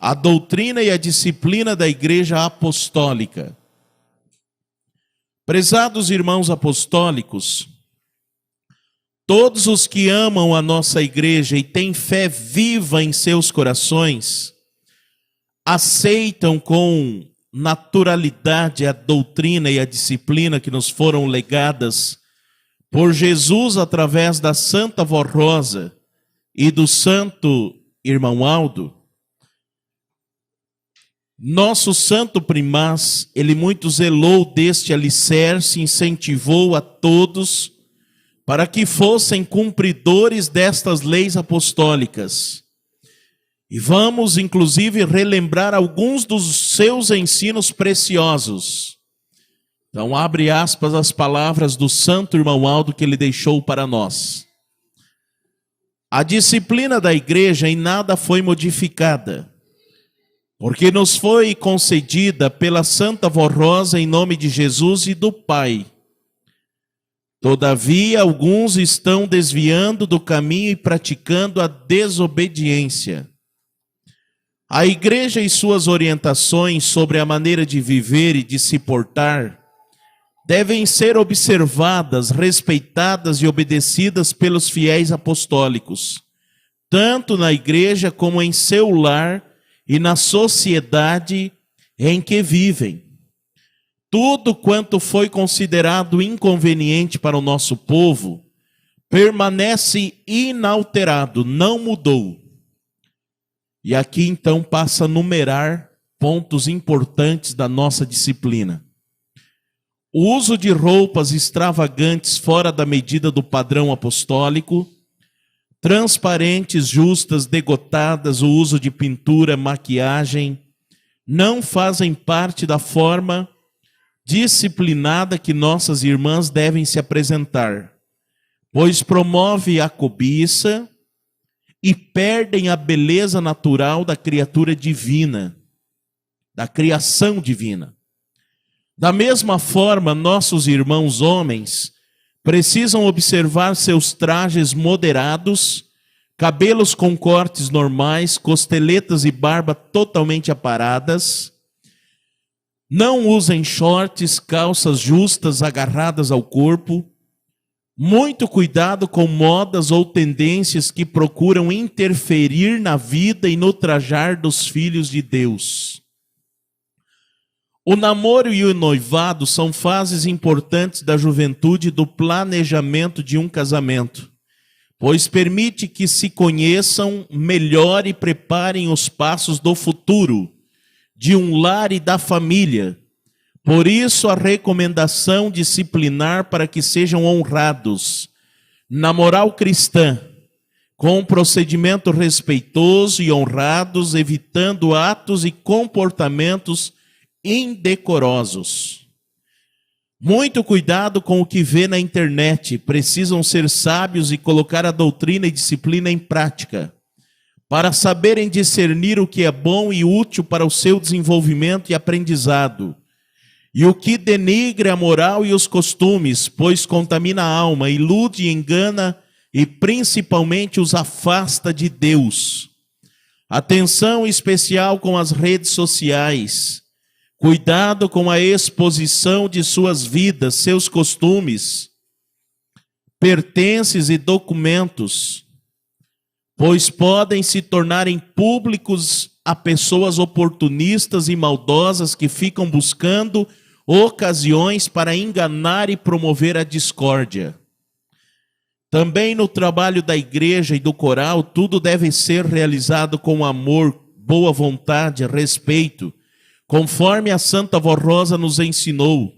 a doutrina e a disciplina da Igreja Apostólica. Prezados irmãos apostólicos, todos os que amam a nossa igreja e têm fé viva em seus corações, aceitam com naturalidade a doutrina e a disciplina que nos foram legadas por Jesus através da Santa Vó Rosa e do Santo Irmão Aldo. Nosso santo primaz, ele muito zelou deste alicerce, incentivou a todos para que fossem cumpridores destas leis apostólicas. E vamos, inclusive, relembrar alguns dos seus ensinos preciosos. Então, abre aspas as palavras do Santo Irmão Aldo que ele deixou para nós. A disciplina da igreja em nada foi modificada, porque nos foi concedida pela Santa Vó Rosa em nome de Jesus e do Pai. Todavia, alguns estão desviando do caminho e praticando a desobediência. A igreja e suas orientações sobre a maneira de viver e de se portar devem ser observadas, respeitadas e obedecidas pelos fiéis apostólicos, tanto na igreja como em seu lar e na sociedade em que vivem. Tudo quanto foi considerado inconveniente para o nosso povo permanece inalterado, não mudou. E aqui então passa a numerar pontos importantes da nossa disciplina. O uso de roupas extravagantes fora da medida do padrão apostólico, transparentes, justas, degotadas, o uso de pintura, maquiagem, não fazem parte da forma disciplinada que nossas irmãs devem se apresentar, pois promove a cobiça e perdem a beleza natural da criatura divina, da criação divina. Da mesma forma, nossos irmãos homens precisam observar seus trajes moderados, cabelos com cortes normais, costeletas e barba totalmente aparadas. Não usem shorts, calças justas agarradas ao corpo. Muito cuidado com modas ou tendências que procuram interferir na vida e no trajar dos filhos de Deus. O namoro e o noivado são fases importantes da juventude e do planejamento de um casamento, pois permite que se conheçam melhor e preparem os passos do futuro, de um lar e da família. Por isso a recomendação disciplinar para que sejam honrados na moral cristã, com um procedimento respeitoso e honrados, evitando atos e comportamentos indecorosos. Muito cuidado com o que vê na internet. Precisam ser sábios e colocar a doutrina e disciplina em prática, para saberem discernir o que é bom e útil para o seu desenvolvimento e aprendizado, e o que denigre a moral e os costumes, pois contamina a alma, ilude e engana e principalmente os afasta de Deus. Atenção especial com as redes sociais. Cuidado com a exposição de suas vidas, seus costumes, pertences e documentos, pois podem se tornarem públicos a pessoas oportunistas e maldosas que ficam buscando ocasiões para enganar e promover a discórdia. Também no trabalho da igreja e do coral, tudo deve ser realizado com amor, boa vontade, respeito, conforme a Santa Vó Rosa nos ensinou.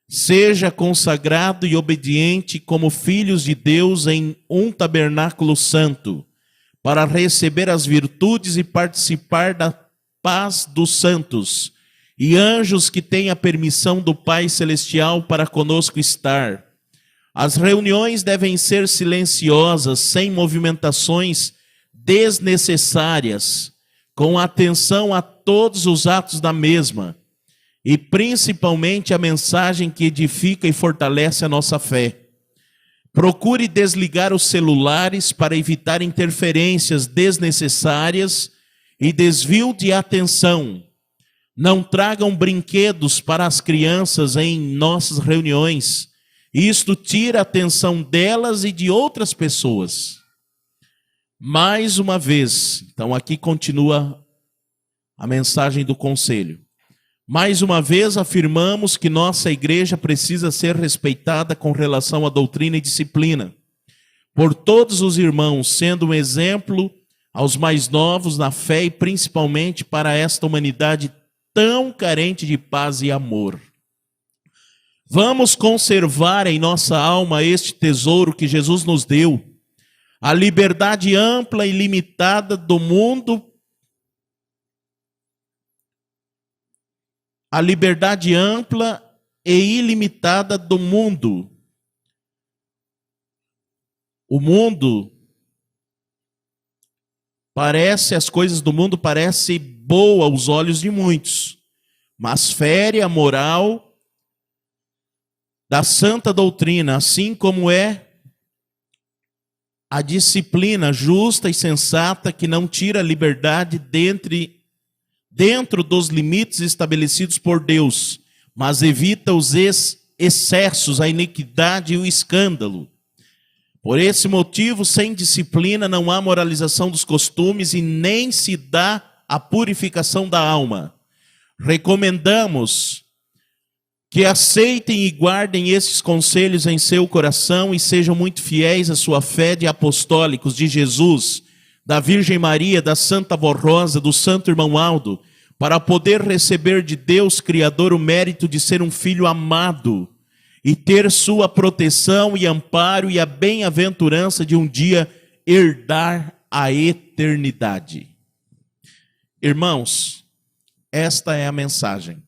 Seja consagrado e obediente como filhos de Deus em um tabernáculo santo, para receber as virtudes e participar da paz dos santos, e anjos que têm a permissão do Pai Celestial para conosco estar. As reuniões devem ser silenciosas, sem movimentações desnecessárias, com atenção a todos os atos da mesma, e principalmente a mensagem que edifica e fortalece a nossa fé. Procure desligar os celulares para evitar interferências desnecessárias e desvio de atenção. Não tragam brinquedos para as crianças em nossas reuniões. Isto tira a atenção delas e de outras pessoas. Mais uma vez, então aqui continua a mensagem do conselho. Mais uma vez afirmamos que nossa igreja precisa ser respeitada com relação à doutrina e disciplina, por todos os irmãos, sendo um exemplo aos mais novos na fé e principalmente para esta humanidade tão carente de paz e amor. Vamos conservar em nossa alma este tesouro que Jesus nos deu, a liberdade ampla e ilimitada do mundo, a liberdade ampla e ilimitada do mundo. O mundo as coisas do mundo parecem boas aos olhos de muitos, mas fere a moral da santa doutrina, assim como é a disciplina justa e sensata que não tira a liberdade dentro dos limites estabelecidos por Deus, mas evita os excessos, a iniquidade e o escândalo. Por esse motivo, sem disciplina não há moralização dos costumes e nem se dá a purificação da alma. Recomendamos que aceitem e guardem esses conselhos em seu coração e sejam muito fiéis à sua fé de apostólicos de Jesus, da Virgem Maria, da Santa Avó Rosa, do Santo Irmão Aldo, para poder receber de Deus Criador o mérito de ser um filho amado e ter sua proteção e amparo e a bem-aventurança de um dia herdar a eternidade. Irmãos, esta é a mensagem.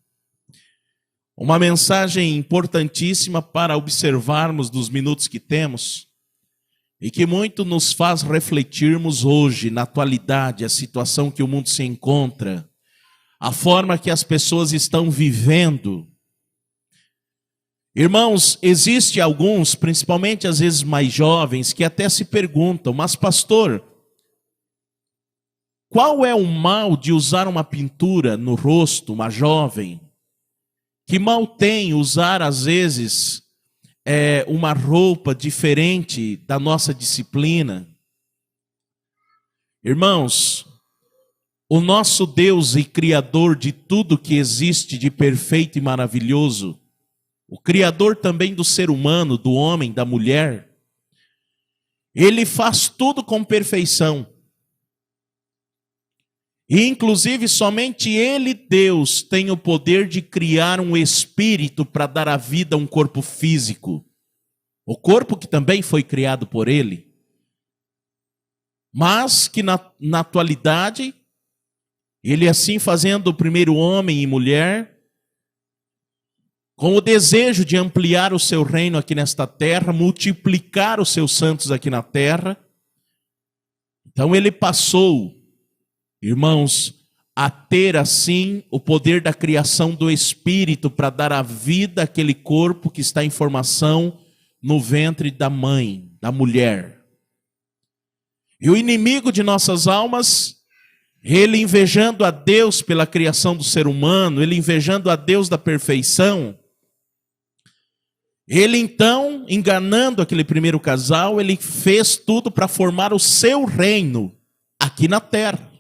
Uma mensagem importantíssima para observarmos dos minutos que temos e que muito nos faz refletirmos hoje, na atualidade, a situação que o mundo se encontra, a forma que as pessoas estão vivendo. Irmãos, existe alguns, principalmente às vezes mais jovens, que até se perguntam, mas pastor, qual é o mal de usar uma pintura no rosto, uma jovem? Que mal tem usar às vezes uma roupa diferente da nossa disciplina? Irmãos, o nosso Deus e Criador de tudo que existe de perfeito e maravilhoso, o Criador também do ser humano, do homem, da mulher, Ele faz tudo com perfeição. E inclusive somente Ele, Deus, tem o poder de criar um espírito para dar a vida a um corpo físico. O corpo que também foi criado por Ele. Mas que na atualidade, Ele assim fazendo o primeiro homem e mulher, com o desejo de ampliar o seu reino aqui nesta terra, multiplicar os seus santos aqui na terra. Então Ele passou, irmãos, a ter assim o poder da criação do Espírito para dar a vida àquele corpo que está em formação no ventre da mãe, da mulher. E o inimigo de nossas almas, ele invejando a Deus pela criação do ser humano, ele invejando a Deus da perfeição, ele então, enganando aquele primeiro casal, ele fez tudo para formar o seu reino aqui na terra.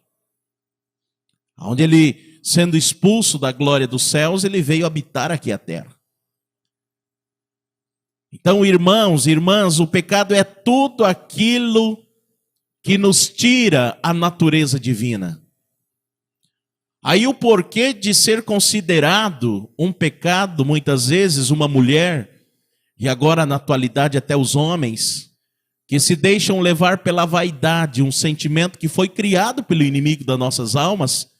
Onde ele, sendo expulso da glória dos céus, ele veio habitar aqui a terra. Então, irmãos, irmãs, o pecado é tudo aquilo que nos tira a natureza divina. Aí o porquê de ser considerado um pecado, muitas vezes, uma mulher, e agora na atualidade até os homens, que se deixam levar pela vaidade, um sentimento que foi criado pelo inimigo das nossas almas,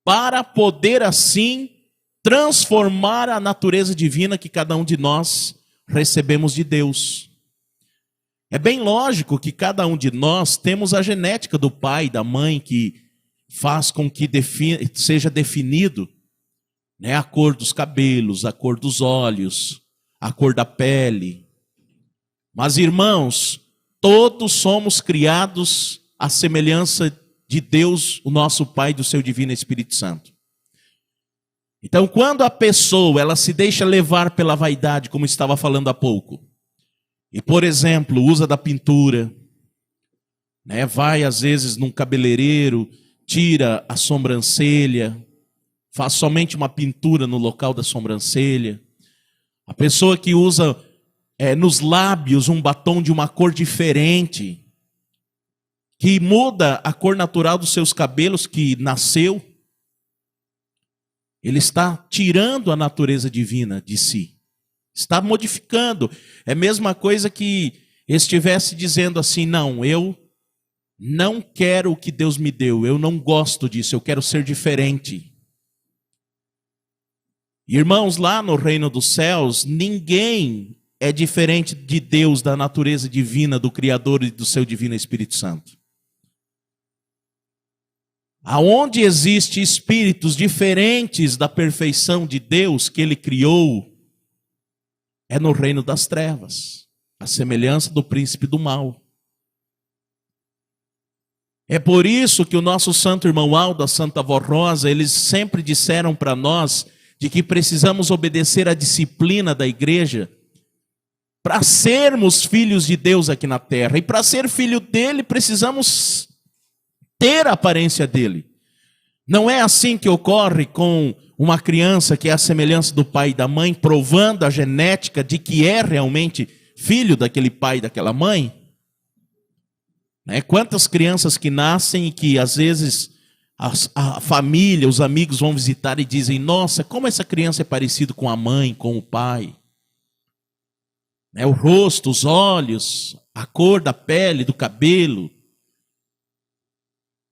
para poder assim transformar a natureza divina que cada um de nós recebemos de Deus. É bem lógico que cada um de nós temos a genética do pai e da mãe que faz com que seja definido, né, a cor dos cabelos, a cor dos olhos, a cor da pele. Mas, irmãos, todos somos criados à semelhança de Deus, o nosso Pai, do seu Divino Espírito Santo. Então, quando a pessoa ela se deixa levar pela vaidade, como estava falando há pouco, e, por exemplo, usa da pintura, né, vai às vezes num cabeleireiro, tira a sobrancelha, faz somente uma pintura no local da sobrancelha. A pessoa que usa nos lábios um batom de uma cor diferente, que muda a cor natural dos seus cabelos que nasceu, ele está tirando a natureza divina de si. Está modificando. É a mesma coisa que estivesse dizendo assim, não, eu não quero o que Deus me deu, eu não gosto disso, eu quero ser diferente. Irmãos, lá no reino dos céus, ninguém é diferente de Deus, da natureza divina, do Criador e do seu Divino Espírito Santo. Aonde existe espíritos diferentes da perfeição de Deus que Ele criou, é no reino das trevas, a semelhança do príncipe do mal. É por isso que o nosso santo irmão Aldo, a Santa Avó Rosa, eles sempre disseram para nós de que precisamos obedecer à disciplina da igreja para sermos filhos de Deus aqui na terra. E para ser filho dele, precisamos ter a aparência dele. Não é assim que ocorre com uma criança que é a semelhança do pai e da mãe, provando a genética de que é realmente filho daquele pai e daquela mãe? Quantas crianças que nascem e que às vezes a família, os amigos vão visitar e dizem, nossa, como essa criança é parecida com a mãe, com o pai. O rosto, os olhos, a cor da pele, do cabelo.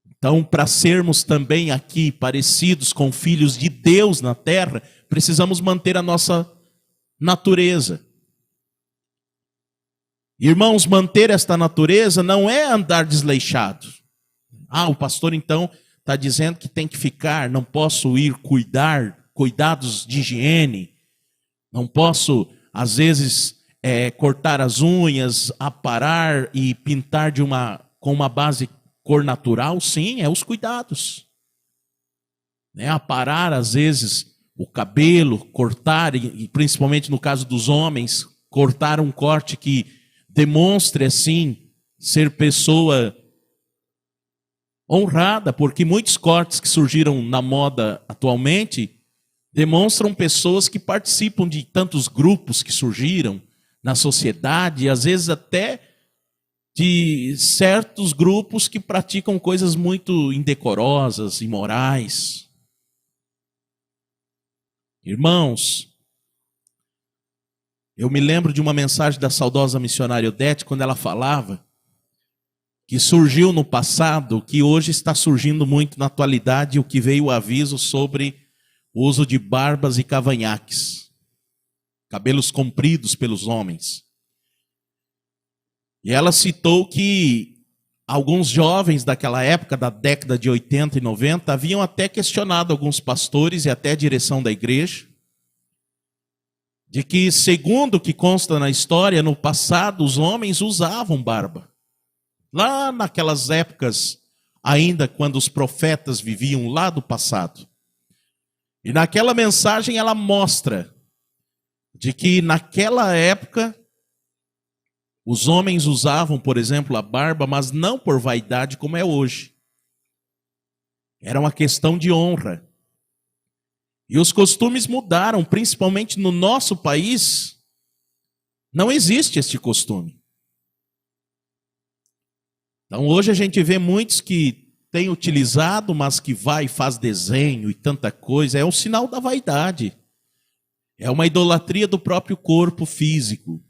Então, para sermos também aqui parecidos com filhos de Deus na terra, precisamos manter a nossa natureza. Irmãos, manter esta natureza não é andar desleixado. O pastor então está dizendo que tem que ficar, não posso ir cuidados de higiene, não posso, às vezes, cortar as unhas, aparar e pintar com uma base cor natural. Sim, é os cuidados. Aparar, às vezes, o cabelo, cortar, e principalmente no caso dos homens, cortar um corte que demonstre, assim, ser pessoa honrada, porque muitos cortes que surgiram na moda atualmente demonstram pessoas que participam de tantos grupos que surgiram na sociedade, e às vezes até de certos grupos que praticam coisas muito indecorosas, imorais. Irmãos, eu me lembro de uma mensagem da saudosa missionária Odete, quando ela falava que surgiu no passado, que hoje está surgindo muito na atualidade, o que veio o aviso sobre o uso de barbas e cavanhaques, cabelos compridos pelos homens. E ela citou que alguns jovens daquela época, da década de 80 e 90, haviam até questionado alguns pastores e até a direção da igreja, de que, segundo o que consta na história, no passado os homens usavam barba. Lá naquelas épocas, ainda quando os profetas viviam lá do passado. E naquela mensagem ela mostra de que naquela época os homens usavam, por exemplo, a barba, mas não por vaidade como é hoje. Era uma questão de honra. E os costumes mudaram, principalmente no nosso país, não existe este costume. Então hoje a gente vê muitos que têm utilizado, mas que vai e faz desenho e tanta coisa, é um sinal da vaidade. É uma idolatria do próprio corpo físico.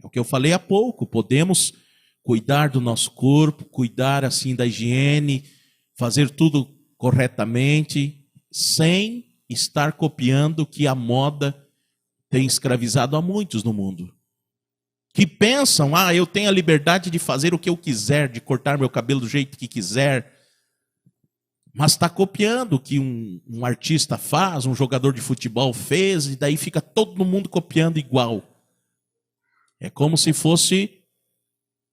É o que eu falei há pouco, podemos cuidar do nosso corpo, cuidar assim da higiene, fazer tudo corretamente, sem estar copiando o que a moda tem escravizado a muitos no mundo. Que pensam, eu tenho a liberdade de fazer o que eu quiser, de cortar meu cabelo do jeito que quiser, mas está copiando o que um artista faz, um jogador de futebol fez, e daí fica todo mundo copiando igual. É como se fosse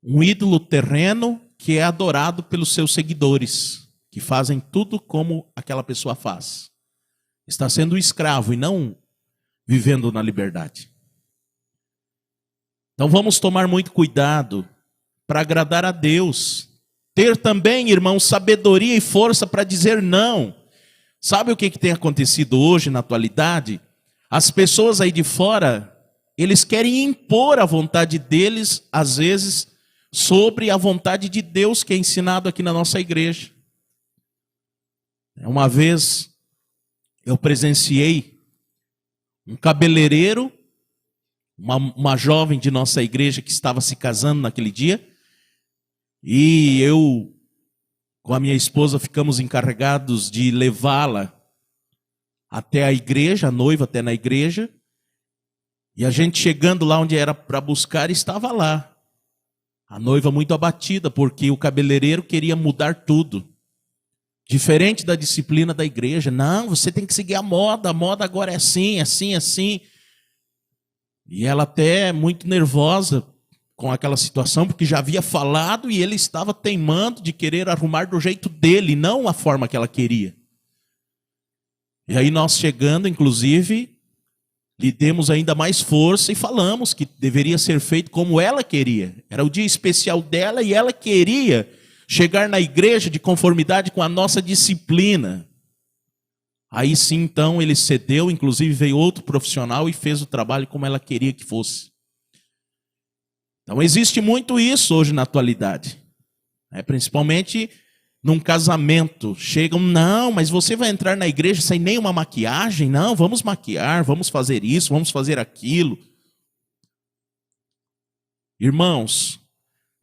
um ídolo terreno que é adorado pelos seus seguidores, que fazem tudo como aquela pessoa faz. Está sendo escravo e não vivendo na liberdade. Então vamos tomar muito cuidado para agradar a Deus. Ter também, irmãos, sabedoria e força para dizer não. Sabe o que tem acontecido hoje na atualidade? As pessoas aí de fora, eles querem impor a vontade deles, às vezes, sobre a vontade de Deus que é ensinado aqui na nossa igreja. Uma vez eu presenciei um cabeleireiro, uma jovem de nossa igreja que estava se casando naquele dia, e eu, com a minha esposa, ficamos encarregados de levá-la até a igreja, a noiva até na igreja, e a gente chegando lá onde era para buscar, estava lá. A noiva muito abatida, porque o cabeleireiro queria mudar tudo. Diferente da disciplina da igreja. Não, você tem que seguir a moda agora é assim, assim, assim. E ela até muito nervosa com aquela situação, porque já havia falado e ele estava teimando de querer arrumar do jeito dele, não a forma que ela queria. E aí nós chegando, inclusive, lhe demos ainda mais força e falamos que deveria ser feito como ela queria. Era o dia especial dela e ela queria chegar na igreja de conformidade com a nossa disciplina. Aí sim, então, ele cedeu, inclusive veio outro profissional e fez o trabalho como ela queria que fosse. Então existe muito isso hoje na atualidade. Principalmente num casamento. Chegam, não, mas você vai entrar na igreja sem nenhuma maquiagem? Não, vamos maquiar, vamos fazer isso, vamos fazer aquilo. Irmãos,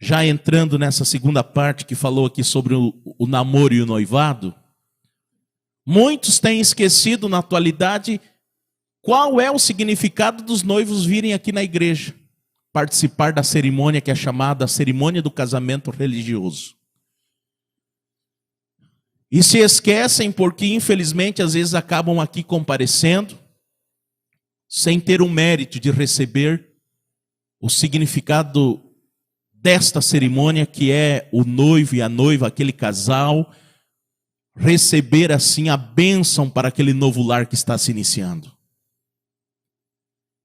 já entrando nessa segunda parte que falou aqui sobre o namoro e o noivado, muitos têm esquecido na atualidade qual é o significado dos noivos virem aqui na igreja, participar da cerimônia que é chamada a cerimônia do casamento religioso. E se esquecem porque, infelizmente, às vezes acabam aqui comparecendo, sem ter o mérito de receber o significado desta cerimônia, que é o noivo e a noiva, aquele casal, receber assim a bênção para aquele novo lar que está se iniciando.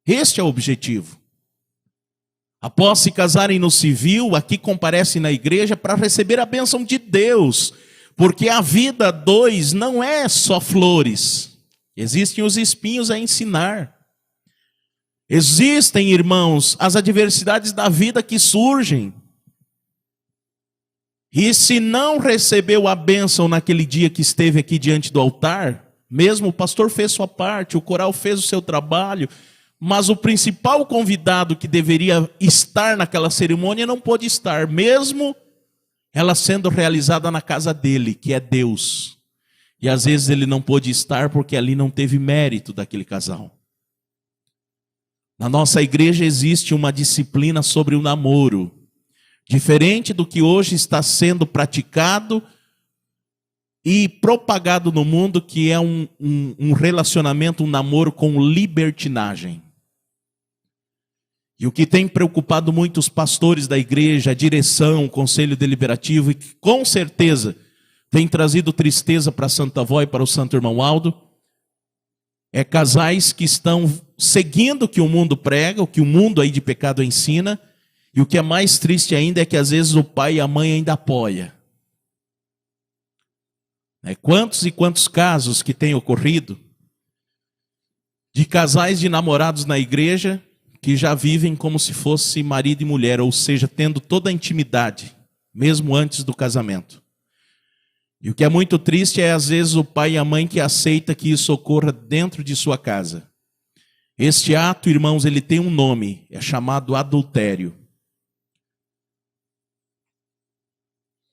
Este é o objetivo. Após se casarem no civil, aqui comparecem na igreja para receber a bênção de Deus, porque a vida a dois não é só flores, existem os espinhos a ensinar. Existem, irmãos, as adversidades da vida que surgem. E se não recebeu a bênção naquele dia que esteve aqui diante do altar, mesmo o pastor fez sua parte, o coral fez o seu trabalho, mas o principal convidado que deveria estar naquela cerimônia não pôde estar, mesmo ela sendo realizada na casa dele, que é Deus. E às vezes ele não pôde estar porque ali não teve mérito daquele casal. Na nossa igreja existe uma disciplina sobre o namoro, diferente do que hoje está sendo praticado e propagado no mundo, que é um relacionamento, um namoro com libertinagem. E o que tem preocupado muito os pastores da igreja, a direção, o conselho deliberativo, e que com certeza tem trazido tristeza para a Santa Avó e para o Santo Irmão Aldo, é casais que estão seguindo o que o mundo prega, o que o mundo aí de pecado ensina, e o que é mais triste ainda é que às vezes o pai e a mãe ainda apoiam. Quantos e quantos casos que têm ocorrido de casais de namorados na igreja que já vivem como se fosse marido e mulher, ou seja, tendo toda a intimidade, mesmo antes do casamento. E o que é muito triste é às vezes o pai e a mãe que aceita que isso ocorra dentro de sua casa. Este ato, irmãos, ele tem um nome, é chamado adultério.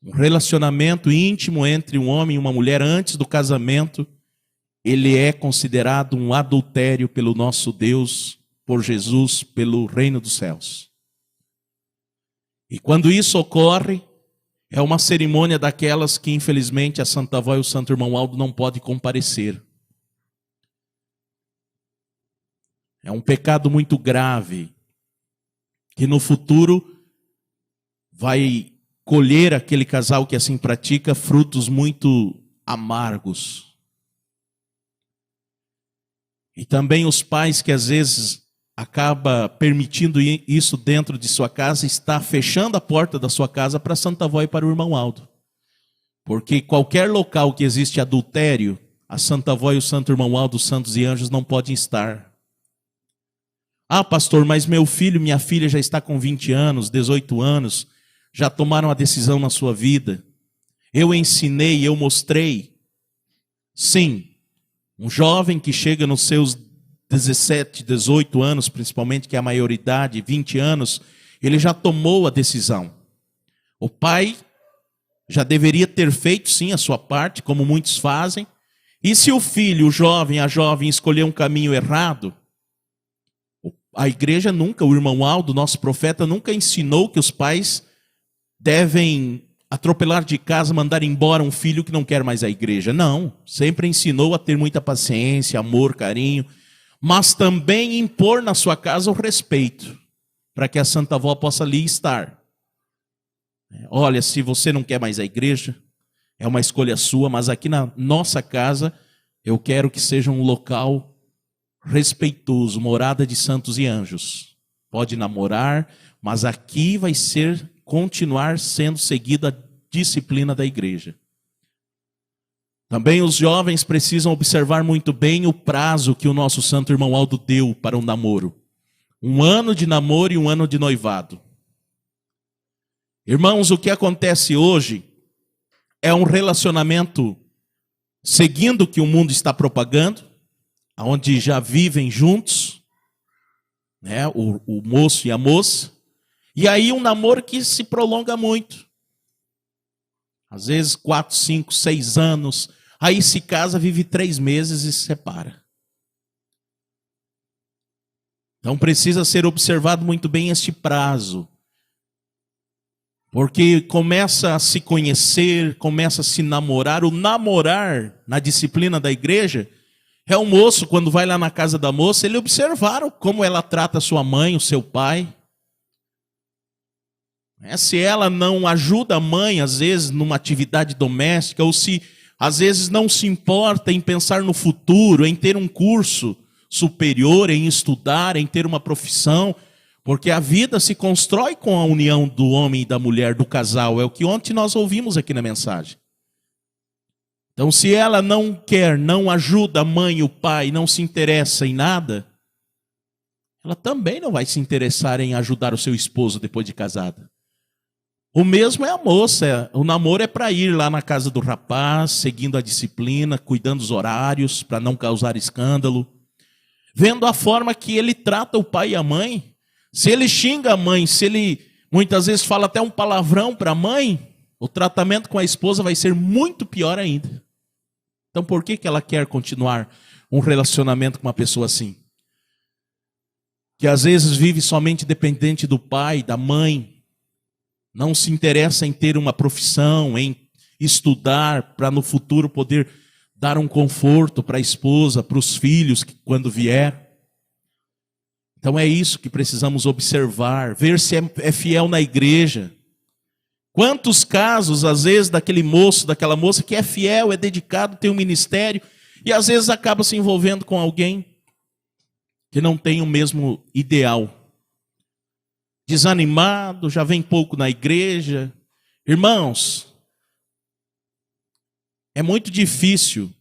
Um relacionamento íntimo entre um homem e uma mulher antes do casamento, ele é considerado um adultério pelo nosso Deus, por Jesus, pelo reino dos céus. E quando isso ocorre, é uma cerimônia daquelas que infelizmente a Santa Avó e o Santo Irmão Aldo não podem comparecer. É um pecado muito grave, que no futuro vai colher aquele casal que assim pratica frutos muito amargos. E também os pais que às vezes acaba permitindo isso dentro de sua casa, está fechando a porta da sua casa para a Santa Avó e para o irmão Aldo. Porque qualquer local que existe adultério, a Santa Avó e o Santo Irmão Aldo, os santos e anjos não podem estar. Ah, pastor, mas meu filho, minha filha já está com 20 anos, 18 anos, já tomaram a decisão na sua vida. Eu ensinei, eu mostrei. Sim, um jovem que chega nos seus 17, 18 anos, principalmente, que é a maioridade, 20 anos, ele já tomou a decisão. O pai já deveria ter feito, sim, a sua parte, como muitos fazem. E se o filho, o jovem, a jovem, escolher um caminho errado, a igreja nunca, o irmão Aldo, nosso profeta, nunca ensinou que os pais devem atropelar de casa, mandar embora um filho que não quer mais a igreja. Não, sempre ensinou a ter muita paciência, amor, carinho, mas também impor na sua casa o respeito, para que a Santa Avó possa ali estar. Olha, se você não quer mais a igreja, é uma escolha sua, mas aqui na nossa casa, eu quero que seja um local respeitoso, morada de santos e anjos. Pode namorar, mas aqui vai continuar sendo seguida a disciplina da igreja. Também os jovens precisam observar muito bem o prazo que o nosso santo irmão Aldo deu para um namoro. 1 ano de namoro e 1 ano de noivado. Irmãos, o que acontece hoje é um relacionamento seguindo o que o mundo está propagando, onde já vivem juntos, né, o moço e a moça, e aí um namoro que se prolonga muito. Às vezes 4, 5, 6 anos, aí se casa, vive 3 meses e se separa. Então precisa ser observado muito bem este prazo, porque começa a se conhecer, começa a se namorar. O namorar na disciplina da igreja é o moço, quando vai lá na casa da moça, ele observar como ela trata sua mãe, o seu pai. Se ela não ajuda a mãe, às vezes, numa atividade doméstica, ou se, às vezes, não se importa em pensar no futuro, em ter um curso superior, em estudar, em ter uma profissão, porque a vida se constrói com a união do homem e da mulher, do casal. É o que ontem nós ouvimos aqui na mensagem. Então, se ela não quer, não ajuda a mãe e o pai, não se interessa em nada, ela também não vai se interessar em ajudar o seu esposo depois de casada. O mesmo é a moça. O namoro é para ir lá na casa do rapaz, seguindo a disciplina, cuidando dos horários, para não causar escândalo. Vendo a forma que ele trata o pai e a mãe. Se ele xinga a mãe, se ele muitas vezes fala até um palavrão para a mãe, o tratamento com a esposa vai ser muito pior ainda. Então por que ela quer continuar um relacionamento com uma pessoa assim? Que às vezes vive somente dependente do pai, da mãe, não se interessa em ter uma profissão, em estudar para no futuro poder dar um conforto para a esposa, para os filhos quando vier. Então é isso que precisamos observar, ver se é fiel na igreja. Quantos casos, às vezes, daquele moço, daquela moça que é fiel, é dedicado, tem um ministério, e às vezes acaba se envolvendo com alguém que não tem o mesmo ideal. Desanimado, já vem pouco na igreja. Irmãos, é muito difícil.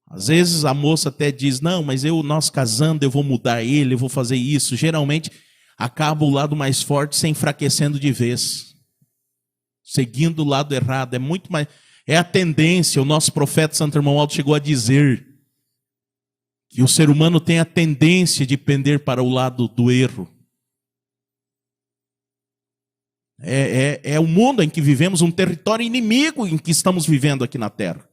Às vezes a moça até diz, não, mas nós casando, eu vou mudar ele, eu vou fazer isso. Geralmente acaba o lado mais forte se enfraquecendo de vez. Seguindo o lado errado, é muito mais. É a tendência. O nosso profeta Santo Irmão Aldo chegou a dizer que o ser humano tem a tendência de pender para o lado do erro. É o mundo em que vivemos, um território inimigo em que estamos vivendo aqui na terra.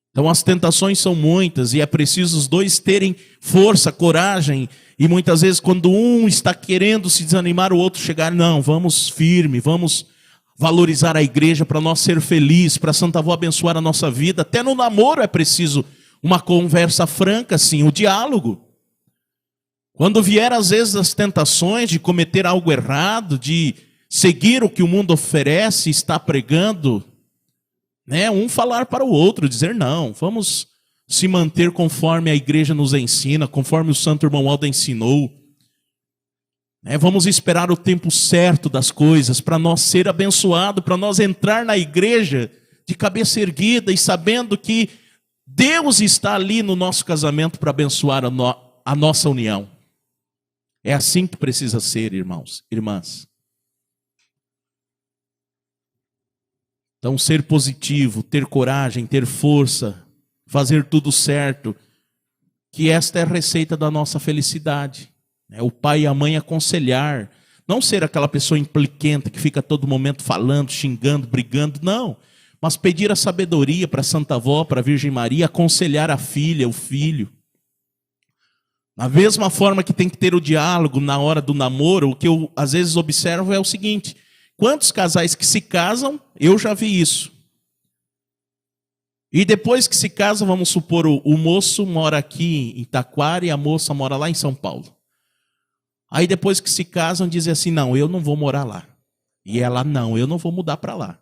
Então as tentações são muitas e é preciso os dois terem força, coragem. E muitas vezes quando um está querendo se desanimar, o outro chegar, não, vamos firme, vamos valorizar a igreja para nós ser felizes, para a Santa Avó abençoar a nossa vida. Até no namoro é preciso uma conversa franca, assim, o diálogo. Quando vier às vezes as tentações de cometer algo errado, de seguir o que o mundo oferece, está pregando, né? Um falar para o outro, dizer não, vamos se manter conforme a igreja nos ensina, conforme o santo irmão Aldo ensinou. Vamos esperar o tempo certo das coisas para nós ser abençoado, para nós entrar na igreja de cabeça erguida e sabendo que Deus está ali no nosso casamento para abençoar a nossa união. É assim que precisa ser, irmãos, irmãs. Então, ser positivo, ter coragem, ter força, fazer tudo certo, que esta é a receita da nossa felicidade. O pai e a mãe aconselhar, não ser aquela pessoa impliquenta que fica a todo momento falando, xingando, brigando, não. Mas pedir a sabedoria para a Santa Avó, para a Virgem Maria, aconselhar a filha, o filho. Da mesma forma que tem que ter o diálogo na hora do namoro, o que eu às vezes observo é o seguinte: quantos casais que se casam, eu já vi isso. E depois que se casa, vamos supor, o moço mora aqui em Taquara e a moça mora lá em São Paulo. Aí depois que se casam, dizem assim, não, eu não vou morar lá. E ela, não, eu não vou mudar para lá.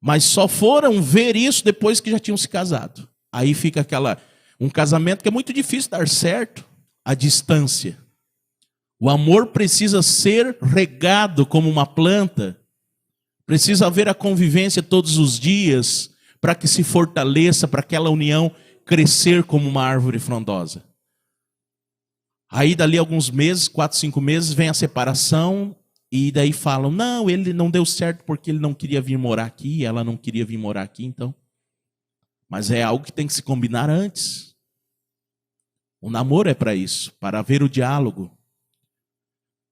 Mas só foram ver isso depois que já tinham se casado. Aí fica um casamento que é muito difícil dar certo, à distância. O amor precisa ser regado como uma planta. Precisa haver a convivência todos os dias para que se fortaleça, para aquela união crescer como uma árvore frondosa. Aí dali alguns meses, 4, 5 meses, vem a separação e daí falam, não, ele não deu certo porque ele não queria vir morar aqui, ela não queria vir morar aqui, então. Mas é algo que tem que se combinar antes. O namoro é para isso, para haver o diálogo.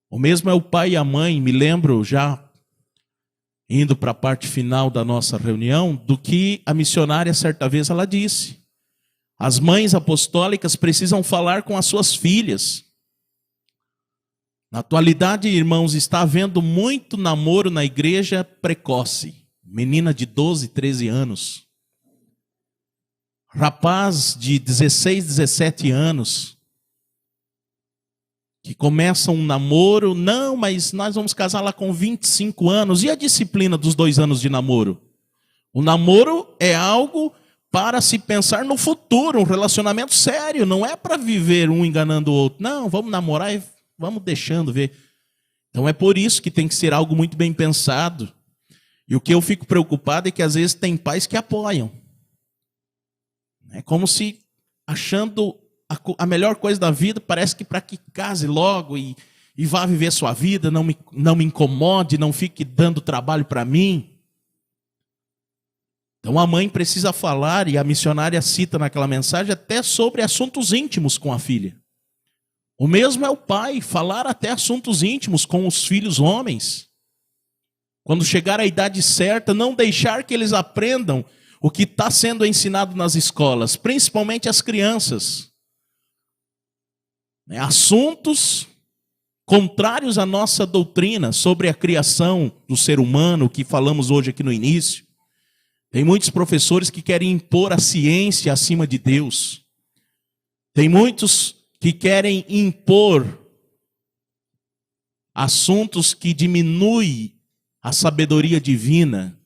O mesmo é o pai e a mãe, me lembro já, indo para a parte final da nossa reunião, do que a missionária certa vez ela disse. As mães apostólicas precisam falar com as suas filhas. Na atualidade, irmãos, está havendo muito namoro na igreja precoce. Menina de 12, 13 anos. Rapaz de 16, 17 anos. Que começam um namoro. Não, mas nós vamos casar lá com 25 anos. E a disciplina dos 2 anos de namoro? O namoro é algo para se pensar no futuro, um relacionamento sério, não é para viver um enganando o outro. Não, vamos namorar e vamos deixando ver. Então é por isso que tem que ser algo muito bem pensado. E o que eu fico preocupado é que às vezes tem pais que apoiam. É como se achando a melhor coisa da vida, parece que para que case logo e vá viver sua vida, não me incomode, não fique dando trabalho para mim. Então a mãe precisa falar, e a missionária cita naquela mensagem, até sobre assuntos íntimos com a filha. O mesmo é o pai, falar até assuntos íntimos com os filhos homens. Quando chegar a idade certa, não deixar que eles aprendam o que está sendo ensinado nas escolas, principalmente as crianças. Assuntos contrários à nossa doutrina sobre a criação do ser humano, que falamos hoje aqui no início. Tem muitos professores que querem impor a ciência acima de Deus. Tem muitos que querem impor assuntos que diminuem a sabedoria divina,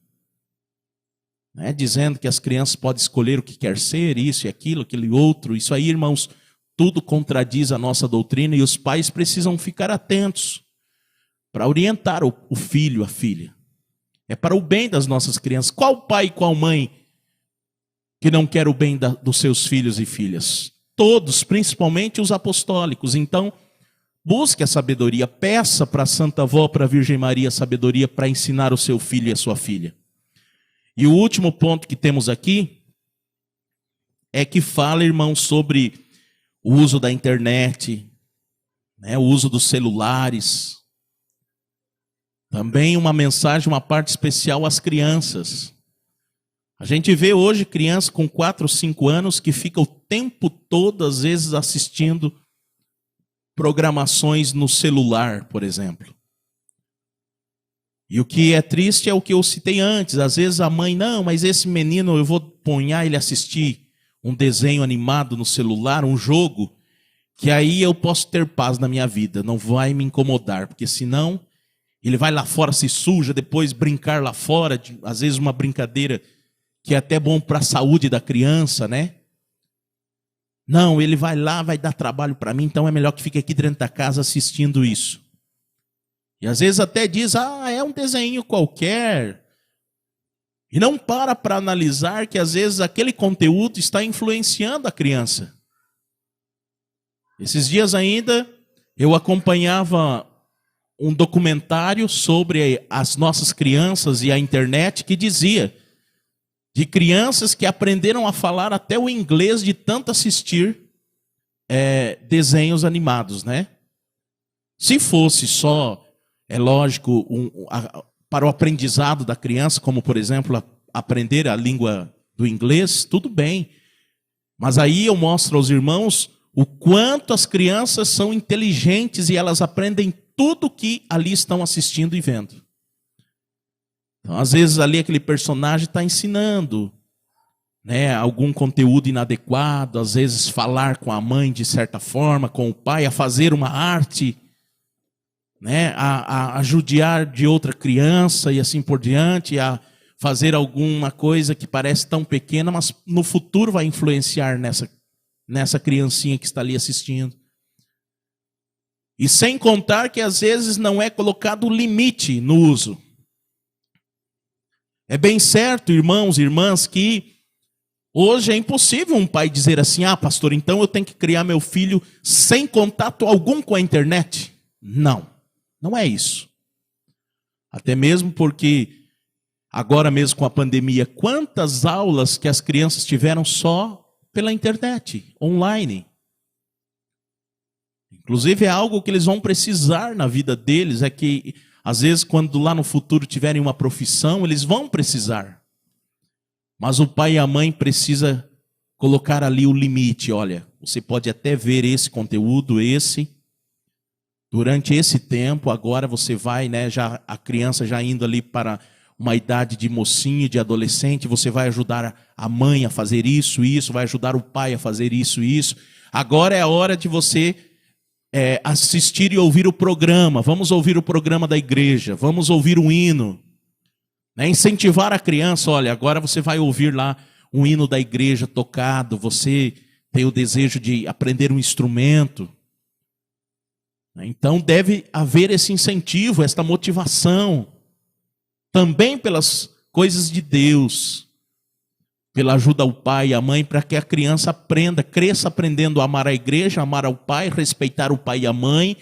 dizendo que as crianças podem escolher o que quer ser, isso e aquilo, aquele outro. Isso aí, irmãos, tudo contradiz a nossa doutrina e os pais precisam ficar atentos para orientar o filho, a filha. É para o bem das nossas crianças. Qual pai e qual mãe que não quer o bem dos seus filhos e filhas? Todos, principalmente os apostólicos. Então, busque a sabedoria. Peça para a Santa Avó, para a Virgem Maria, sabedoria para ensinar o seu filho e a sua filha. E o último ponto que temos aqui é que fala, irmão, sobre o uso da internet, o uso dos celulares. Também uma mensagem, uma parte especial às crianças. A gente vê hoje crianças com 4 ou 5 anos que ficam o tempo todo, às vezes, assistindo programações no celular, por exemplo. E o que é triste é o que eu citei antes. Às vezes a mãe, não, mas esse menino eu vou ponhar ele assistir um desenho animado no celular, um jogo, que aí eu posso ter paz na minha vida, não vai me incomodar, porque senão Ele vai lá fora, se suja, depois brincar lá fora, às vezes uma brincadeira que é até bom para a saúde da criança, né? Não, ele vai lá, vai dar trabalho para mim, então é melhor que fique aqui dentro da casa assistindo isso. E às vezes até diz, é um desenho qualquer. E não para analisar que às vezes aquele conteúdo está influenciando a criança. Esses dias ainda eu acompanhava um documentário sobre as nossas crianças e a internet que dizia de crianças que aprenderam a falar até o inglês de tanto assistir desenhos animados, né? Se fosse só, é lógico, para o aprendizado da criança, como por exemplo, aprender a língua do inglês, tudo bem. Mas aí eu mostro aos irmãos o quanto as crianças são inteligentes e elas aprendem tudo que ali estão assistindo e vendo. Então, às vezes ali aquele personagem está ensinando, né, algum conteúdo inadequado, às vezes falar com a mãe de certa forma, com o pai, a fazer uma arte, né, a judiar de outra criança e assim por diante, a fazer alguma coisa que parece tão pequena, mas no futuro vai influenciar nessa criancinha que está ali assistindo. E sem contar que às vezes não é colocado limite no uso. É bem certo, irmãos e irmãs, que hoje é impossível um pai dizer assim, pastor, então eu tenho que criar meu filho sem contato algum com a internet. Não, não é isso. Até mesmo porque, agora mesmo com a pandemia, quantas aulas que as crianças tiveram só pela internet, online. Inclusive é algo que eles vão precisar na vida deles, é que às vezes quando lá no futuro tiverem uma profissão, eles vão precisar. Mas o pai e a mãe precisa colocar ali o limite, olha, você pode até ver esse conteúdo, durante esse tempo, agora você vai, né, já a criança já indo ali para uma idade de mocinho, de adolescente, você vai ajudar a mãe a fazer isso, vai ajudar o pai a fazer isso. Agora é a hora de você assistir e ouvir o programa. Vamos ouvir o programa da igreja, vamos ouvir um hino. Né? Incentivar a criança, olha, agora você vai ouvir lá um hino da igreja tocado, você tem o desejo de aprender um instrumento. Então deve haver esse incentivo, esta motivação. Também pelas coisas de Deus, pela ajuda ao pai e à mãe, para que a criança cresça aprendendo a amar a igreja, amar ao pai, respeitar o pai e a mãe,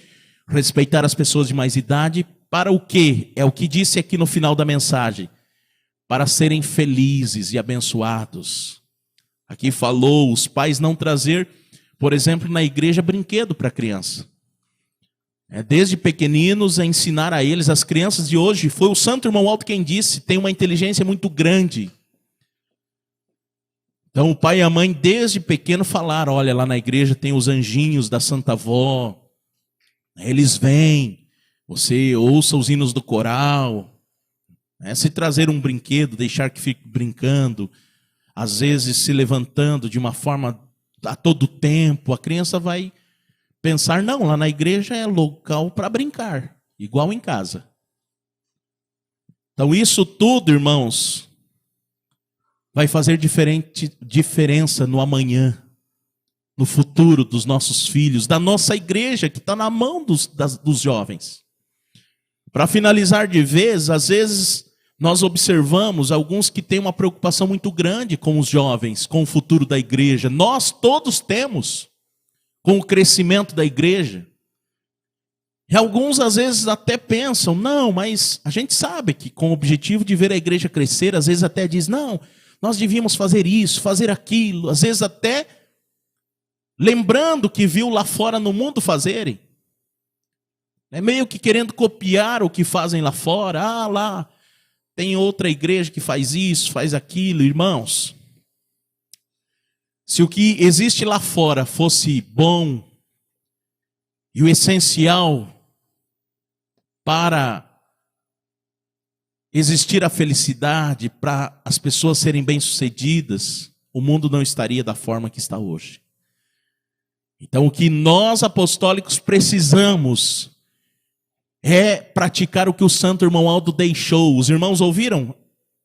respeitar as pessoas de mais idade, para o quê? É o que disse aqui no final da mensagem, para serem felizes e abençoados. Aqui falou, os pais não trazer, por exemplo, na igreja, brinquedo para a criança. Desde pequeninos, a ensinar a eles, as crianças de hoje, foi o Santo Irmão Alto quem disse, tem uma inteligência muito grande. Então o pai e a mãe desde pequeno falaram, olha, lá na igreja tem os anjinhos da Santa Avó, eles vêm, você ouça os hinos do coral, se trazer um brinquedo, deixar que fique brincando, às vezes se levantando de uma forma a todo tempo, a criança vai pensar, não, lá na igreja é local para brincar, igual em casa. Então isso tudo, irmãos, vai fazer diferença no amanhã, no futuro dos nossos filhos, da nossa igreja que está na mão dos jovens. Para finalizar de vez, às vezes nós observamos alguns que têm uma preocupação muito grande com os jovens, com o futuro da igreja. Nós todos temos, com o crescimento da igreja. E alguns às vezes até pensam, não, mas a gente sabe que com o objetivo de ver a igreja crescer, às vezes até diz, não, nós devíamos fazer isso, fazer aquilo, às vezes até lembrando que viu lá fora no mundo fazerem. Meio que querendo copiar o que fazem lá fora. Lá tem outra igreja que faz isso, faz aquilo. Irmãos, se o que existe lá fora fosse bom e o essencial para existir a felicidade, para as pessoas serem bem-sucedidas, o mundo não estaria da forma que está hoje. Então o que nós apostólicos precisamos é praticar o que o santo irmão Aldo deixou. Os irmãos ouviram?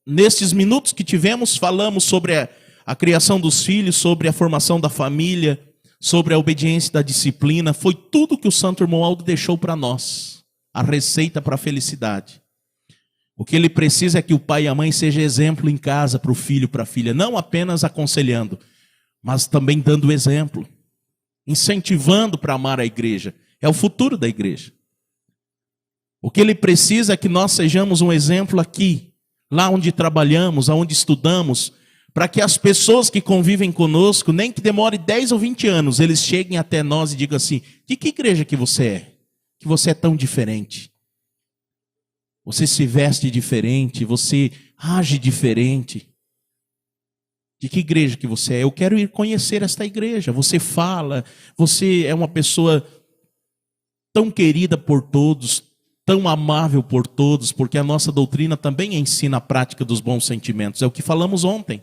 Nesses minutos que tivemos, falamos sobre a criação dos filhos, sobre a formação da família, sobre a obediência da disciplina. Foi tudo que o santo irmão Aldo deixou para nós. A receita para a felicidade. O que ele precisa é que o pai e a mãe sejam exemplo em casa para o filho, para a filha. Não apenas aconselhando, mas também dando exemplo. Incentivando para amar a igreja. É o futuro da igreja. O que ele precisa é que nós sejamos um exemplo aqui, lá onde trabalhamos, aonde estudamos, para que as pessoas que convivem conosco, nem que demore 10 ou 20 anos, eles cheguem até nós e digam assim: de que igreja que você é? Que você é tão diferente. Você se veste diferente, você age diferente. De que igreja que você é? Eu quero ir conhecer esta igreja. Você fala, você é uma pessoa tão querida por todos, tão amável por todos, porque a nossa doutrina também ensina a prática dos bons sentimentos. É o que falamos ontem.